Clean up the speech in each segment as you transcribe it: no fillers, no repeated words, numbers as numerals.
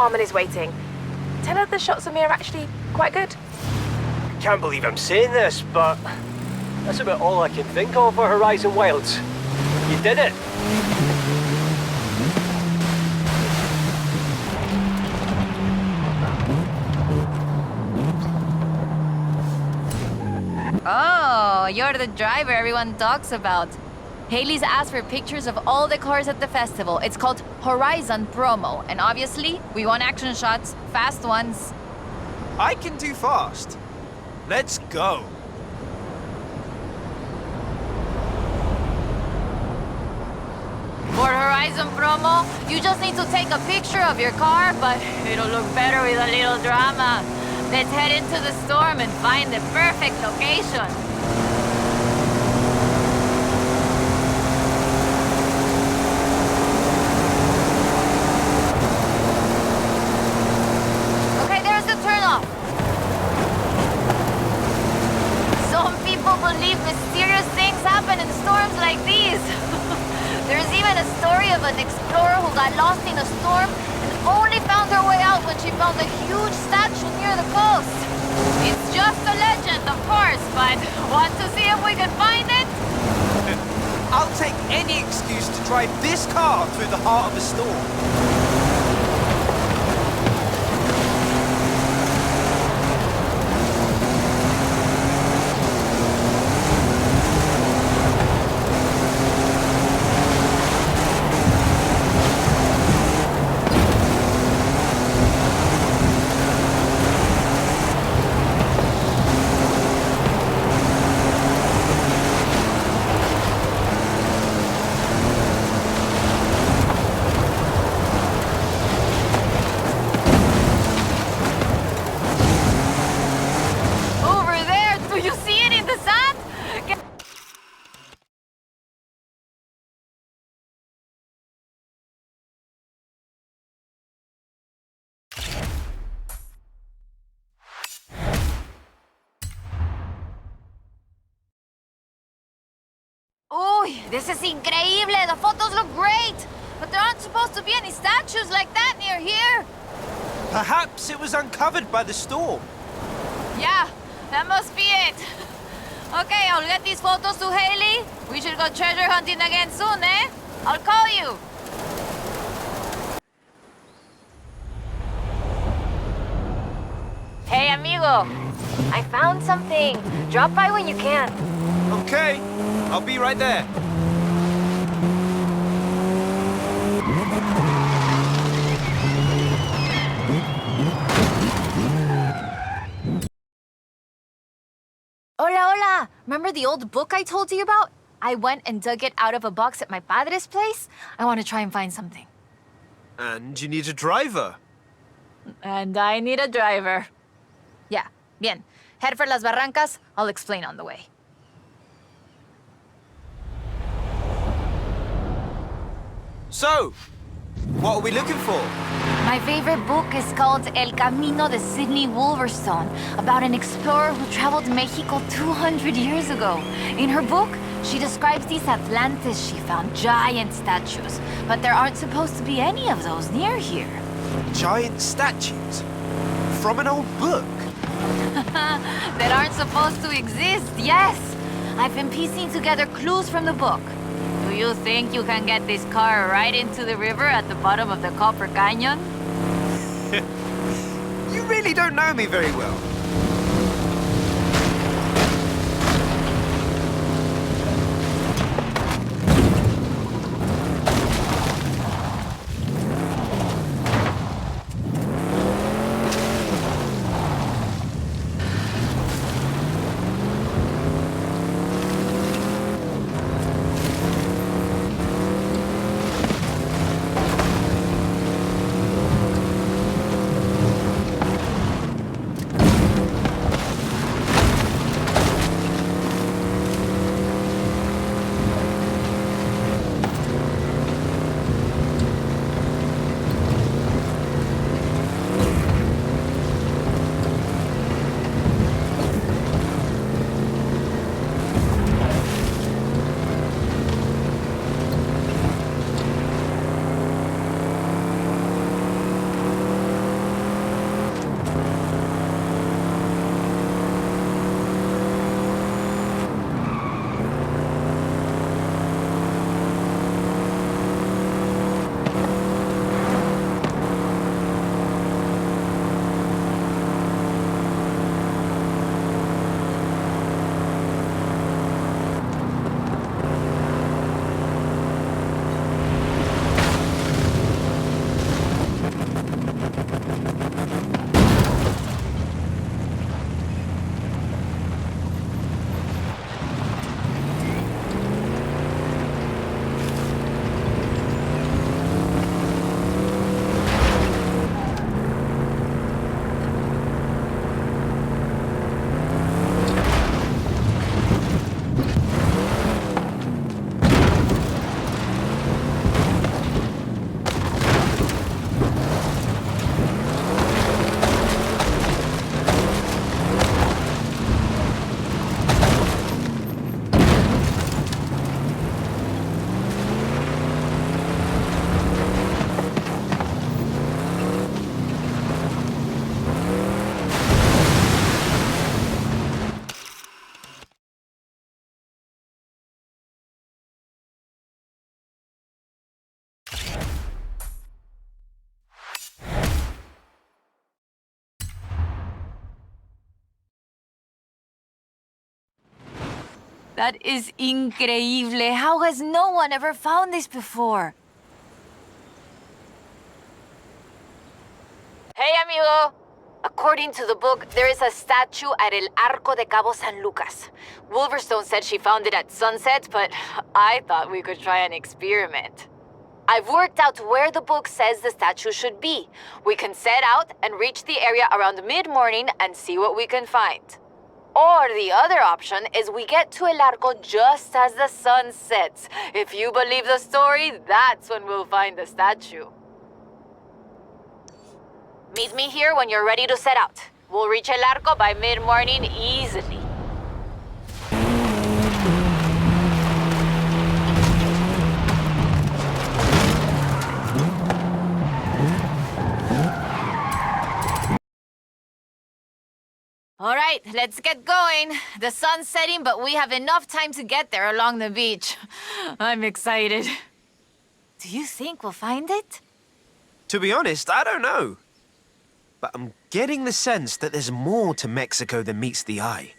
Carmen is waiting. Tell her the shots of me are actually quite good. Can't believe I'm saying this, but that's about all I can think of for Horizon Wilds. You did it! Oh, you're the driver everyone talks about. Haley's asked for pictures of all the cars at the festival. It's called Horizon Promo, and obviously, we want action shots, fast ones. I can do fast. Let's go. For Horizon Promo, you just need to take a picture of your car, but it'll look better with a little drama. Let's head into the storm and find the perfect location. Okay, there's the turnoff. Some people believe mysterious things happen in storms like these. There's even a story of an explorer who got lost in a storm and only found her way out when she found a huge statue near the coast. It's just a legend, of course, but want to see if we can find it? I'll take any excuse to drive this car through the heart of a storm. Uy, this is increíble! The photos look great! But there aren't supposed to be any statues like that near here! Perhaps it was uncovered by the storm. Yeah, that must be it. Okay, I'll get these photos to Haley. We should go treasure hunting again soon, eh? I'll call you. Hey, amigo. I found something. Drop by when you can. Okay, I'll be right there. Hola, hola! Remember the old book I told you about? I went and dug it out of a box at my padre's place. I want to try and find something. And you need a driver. And I need a driver. Yeah, bien. Head for Las Barrancas. I'll explain on the way. So, what are we looking for? My favorite book is called El Camino de Sidney Wolverstone, about an explorer who traveled Mexico 200 years ago. In her book, she describes these Atlantis she found, giant statues. But there aren't supposed to be any of those near here. Giant statues? From an old book? That aren't supposed to exist, yes! I've been piecing together clues from the book. Do you think you can get this car right into the river at the bottom of the Copper Canyon? You really don't know me very well. That is increíble. How has no one ever found this before? Hey, amigo! According to the book, there is a statue at El Arco de Cabo San Lucas. Wolverstone said she found it at sunset, but I thought we could try an experiment. I've worked out where the book says the statue should be. We can set out and reach the area around mid-morning and see what we can find. Or the other option is we get to El Arco just as the sun sets. If you believe the story, that's when we'll find the statue. Meet me here when you're ready to set out. We'll reach El Arco by mid-morning easily. All right, let's get going. The sun's setting, but we have enough time to get there along the beach. I'm excited. Do you think we'll find it? To be honest, I don't know. But I'm getting the sense that there's more to Mexico than meets the eye.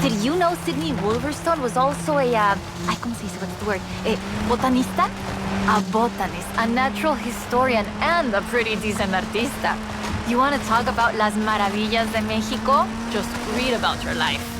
Did you know Sydney Wolverstone was also a, ¿cómo se dice, what's the word? A botanista? A botanist, a natural historian, and a pretty decent artista. You want to talk about las maravillas de Mexico? Just read about her life.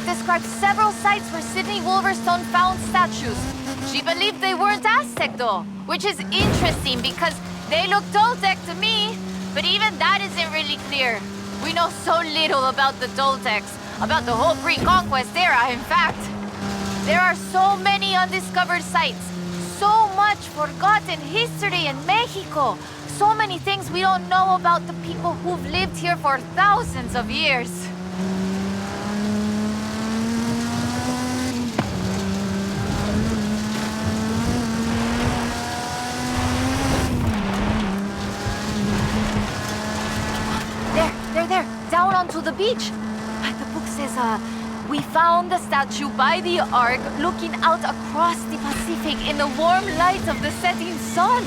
Described several sites where Sydney Wolverstone found statues. She believed they weren't Aztec though, which is interesting because they look Toltec to me, but even that isn't really clear. We know so little about the Toltecs, about the whole pre-conquest era, in fact. There are so many undiscovered sites, so much forgotten history in Mexico, so many things we don't know about the people who've lived here for thousands of years. There, down onto the beach. The book says, we found the statue by the ark looking out across the Pacific in the warm light of the setting sun.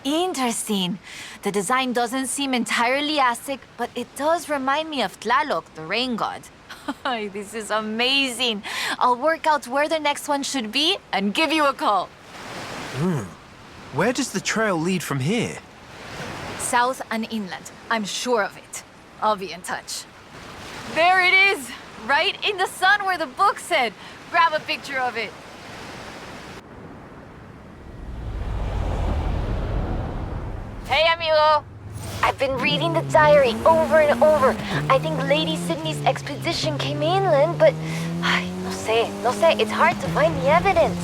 Interesting. The design doesn't seem entirely Aztec, but it does remind me of Tlaloc, the rain god. This is amazing. I'll work out where the next one should be and give you a call. Where does the trail lead from here? South and inland. I'm sure of it. I'll be in touch. There it is! Right in the sun where the book said. Grab a picture of it. Hey, amigo! I've been reading the diary over and over. I think Lady Sydney's expedition came inland, but... no sé, it's hard to find the evidence.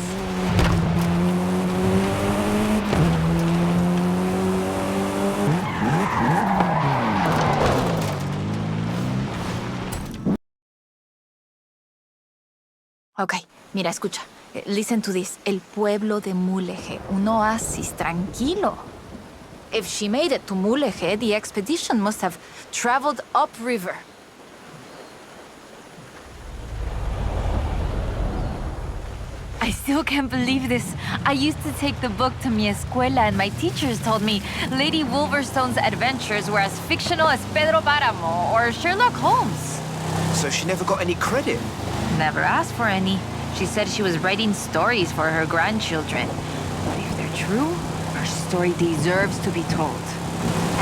Okay, mira, escucha. Listen to this. El pueblo de Mulegé, un oasis tranquilo. If she made it to Mulegé, the expedition must have traveled upriver. I still can't believe this. I used to take the book to mi escuela and my teachers told me Lady Wolverstone's adventures were as fictional as Pedro Páramo or Sherlock Holmes. So she never got any credit? Never asked for any. She said she was writing stories for her grandchildren. But if they're true, her story deserves to be told.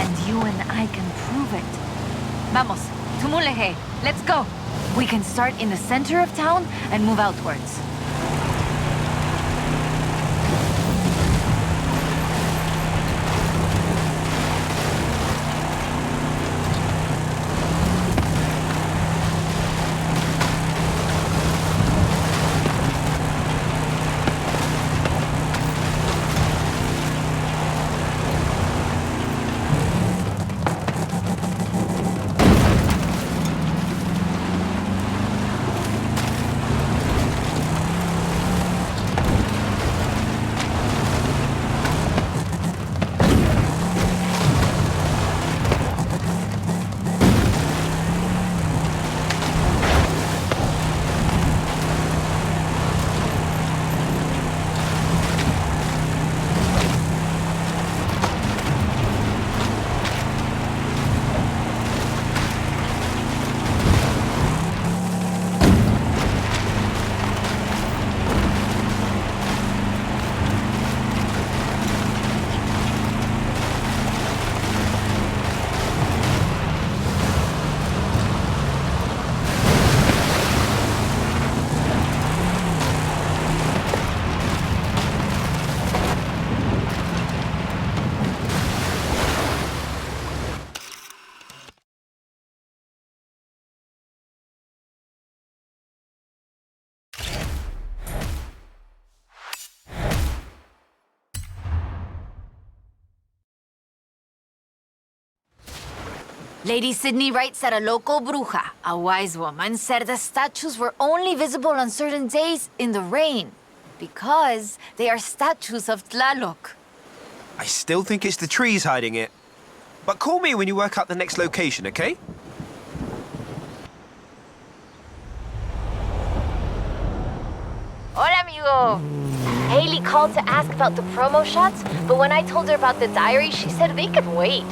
And you and I can prove it. Vamos, to Mulegé. Let's go. We can start in the center of town and move outwards. Lady Sydney writes that a local bruja, a wise woman, said the statues were only visible on certain days in the rain because they are statues of Tlaloc. I still think it's the trees hiding it. But call me when you work out the next location, okay? Hola, amigo. Haley called to ask about the promo shots, but when I told her about the diary, she said they could wait.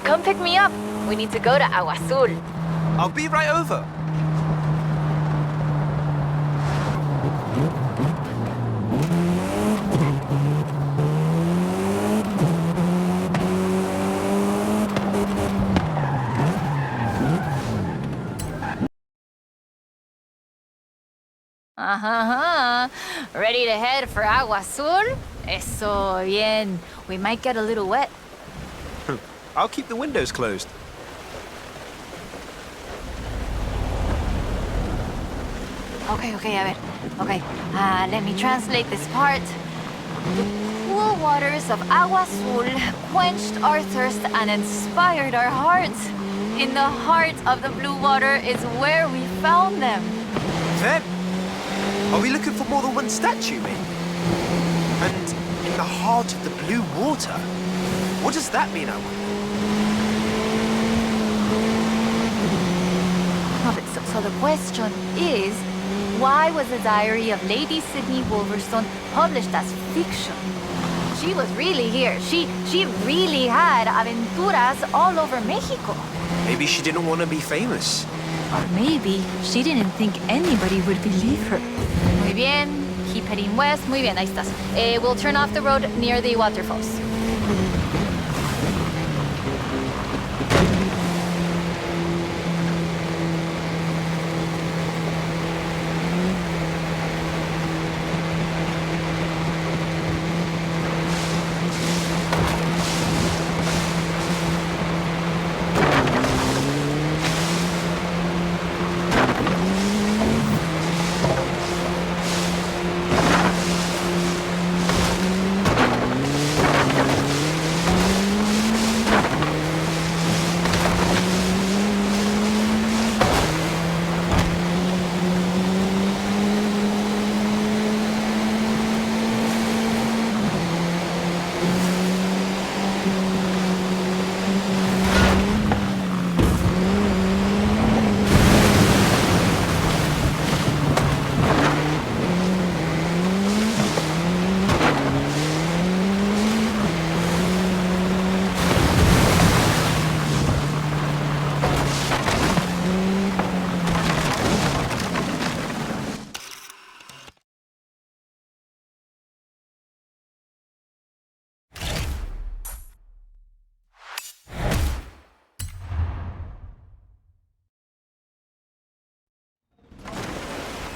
Come pick me up. We need to go to Agua Azul. I'll be right over. Ready to head for Agua Azul? Eso bien. We might get a little wet. I'll keep the windows closed. Okay, a ver. Okay, let me translate this part. The cool waters of Agua Azul quenched our thirst and inspired our hearts. In the heart of the blue water is where we found them. Then, are we looking for more than one statue, mate? And in the heart of the blue water? What does that mean, I wonder? So the question is, why was the diary of Lady Sydney Wolverstone published as fiction? She was really here. She really had aventuras all over Mexico. Maybe she didn't want to be famous. Or maybe she didn't think anybody would believe her. Muy bien. Keep heading west. Muy bien, ahí estás. We'll turn off the road near the waterfalls.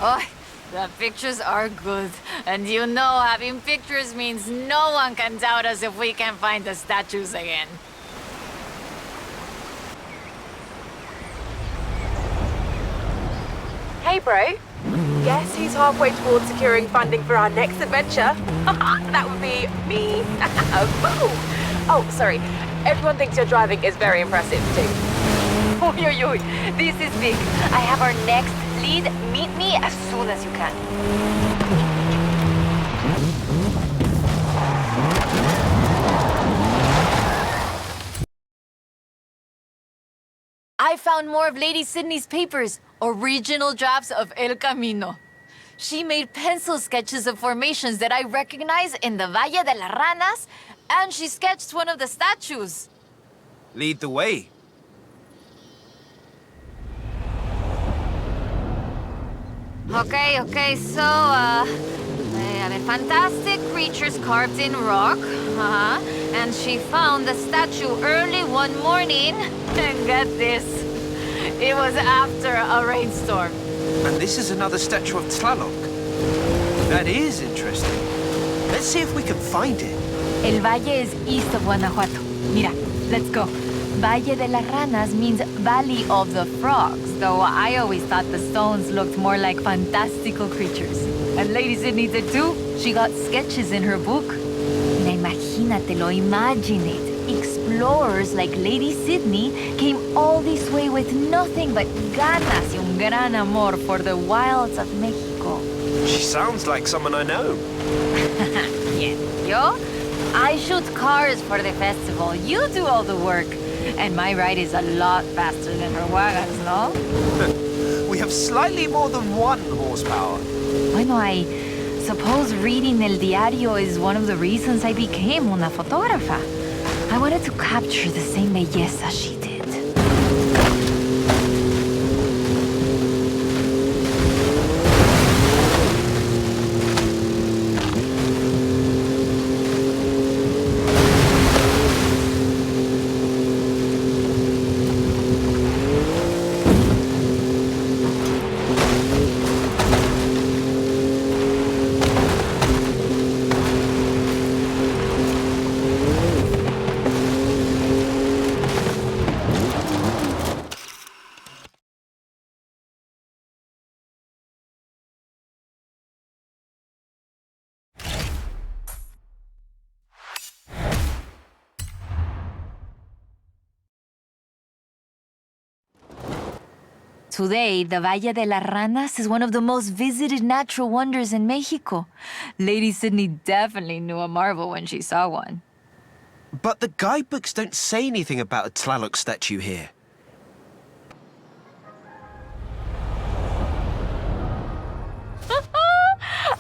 Oh, the pictures are good. And you know, having pictures means no one can doubt us if we can find the statues again. Hey, bro. Guess who's halfway towards securing funding for our next adventure? That would be me. Boom. Oh, sorry. Everyone thinks your driving is very impressive, too. Oi, oi, oi. This is big. I have our next lead. Meet me as soon as you can. I found more of Lady Sydney's papers, original drafts of El Camino. She made pencil sketches of formations that I recognize in the Valle de las Ranas, and she sketched one of the statues. Lead the way. Okay, so, they have fantastic creatures carved in rock, and she found the statue early one morning, and get this, it was after a rainstorm. And this is another statue of Tlaloc. That is interesting. Let's see if we can find it. El Valle is east of Guanajuato. Mira, let's go. Valle de las Ranas means Valley of the Frogs, though I always thought the stones looked more like fantastical creatures. And Lady Sydney did too. She got sketches in her book. Mira, imagínatelo, imagine it. Explorers like Lady Sydney came all this way with nothing but ganas y un gran amor for the wilds of Mexico. She sounds like someone I know. Yeah, yo? I shoot cars for the festival. You do all the work. And my ride is a lot faster than her wagons, no? We have slightly more than 1 horsepower. Bueno, I suppose reading El Diario is one of the reasons I became una fotógrafa. I wanted to capture the same belleza she did. Today, the Valle de las Ranas is one of the most visited natural wonders in Mexico. Lady Sydney definitely knew a marvel when she saw one. But the guidebooks don't say anything about a Tlaloc statue here.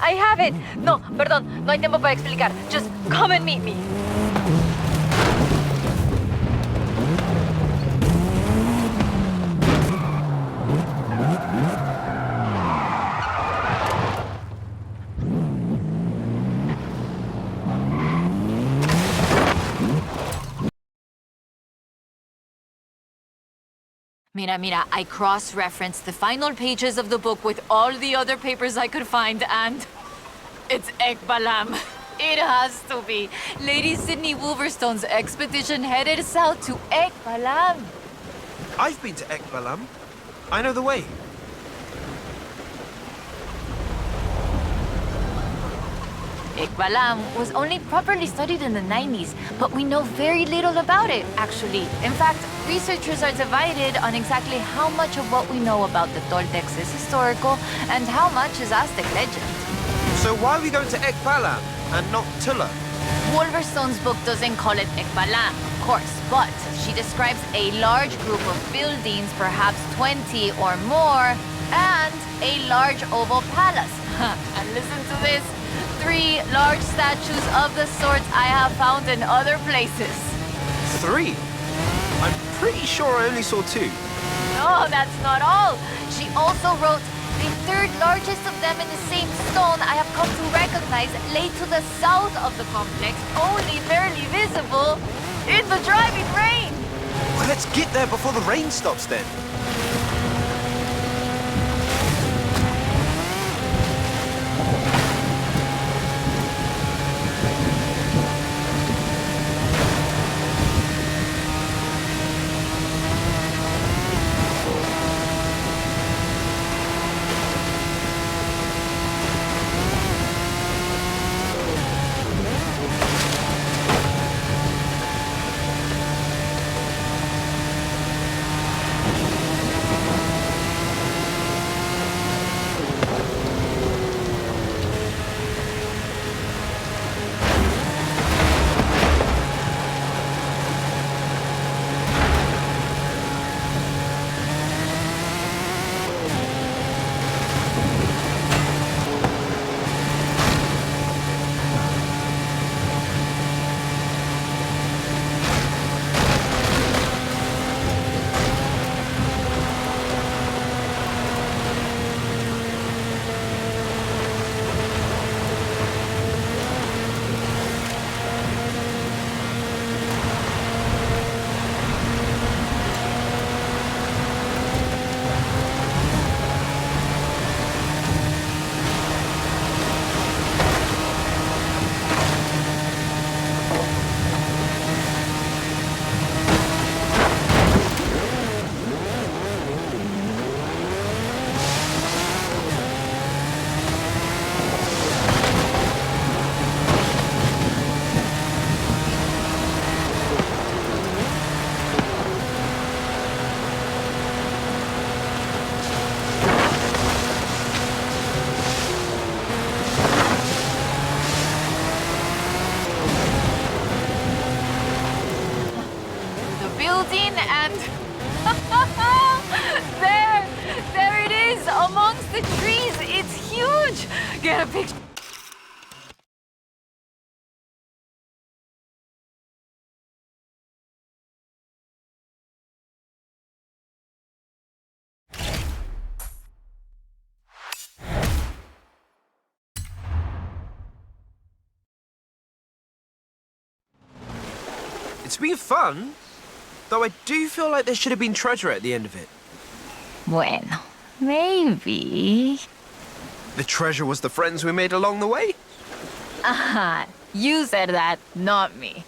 I have it. No, perdón. No hay tiempo para explicar. Just come and meet me. Mira, I cross-referenced the final pages of the book with all the other papers I could find, and it's Ekbalam. It has to be. Lady Sydney Wolverstone's expedition headed south to Ekbalam. I've been to Ekbalam. I know the way. Ekbalam was only properly studied in the 90s, but we know very little about it, actually. In fact, researchers are divided on exactly how much of what we know about the Toltecs is historical and how much is Aztec legend. So why are we going to Ekbalam and not Tula? Wolverstone's book doesn't call it Ekbalam, of course, but she describes a large group of buildings, perhaps 20 or more, and a large oval palace. And listen to this. 3 large statues of the sorts I have found in other places. 3? I'm pretty sure I only saw 2. No, that's not all. She also wrote, the 3rd largest of them in the same stone I have come to recognize lay to the south of the complex, only barely visible in the driving rain. Well, let's get there before the rain stops then. picture. It's been fun, though I do feel like there should have been treasure at the end of it. Bueno, maybe. The treasure was the friends we made along the way? Aha, you said that, not me.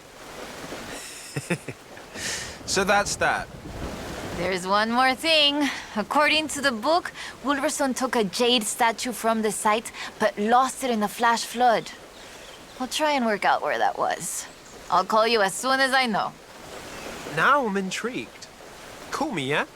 So that's that. There's one more thing. According to the book, Wolverstone took a jade statue from the site, but lost it in the flash flood. We'll try and work out where that was. I'll call you as soon as I know. Now I'm intrigued. Call me, yeah?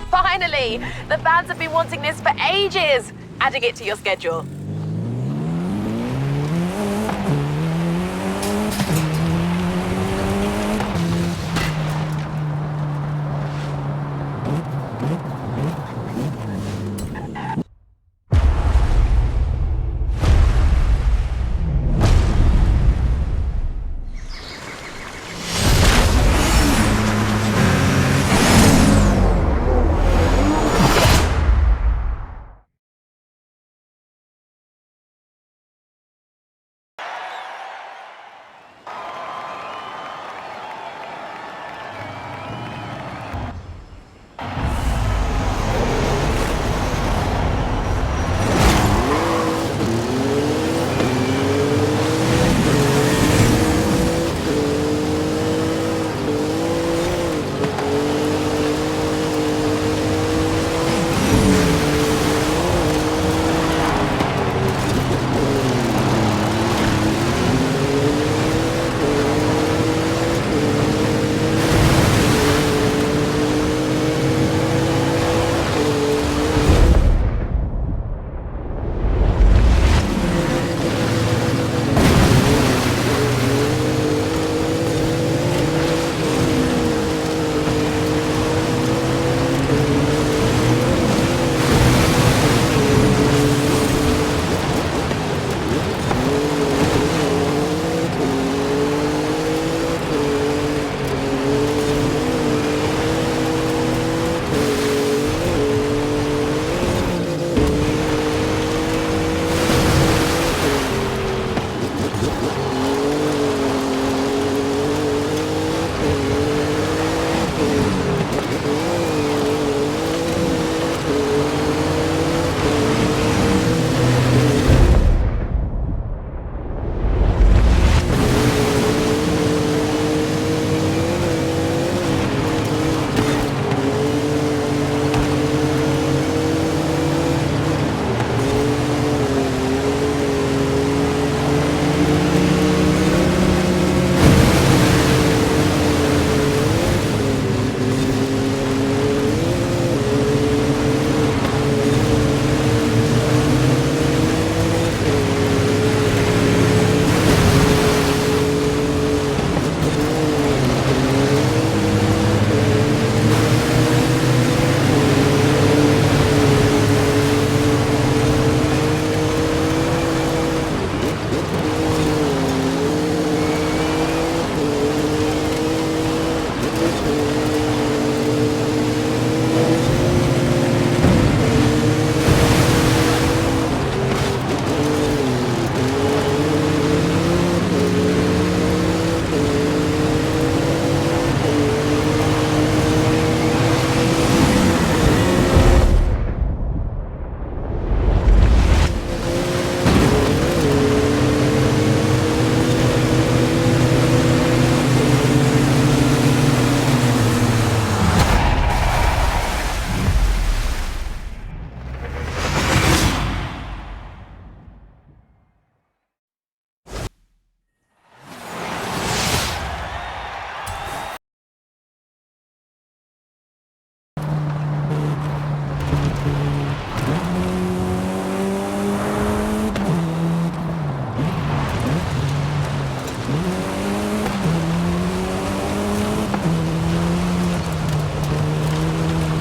Finally! The fans have been wanting this for ages! Adding it to your schedule.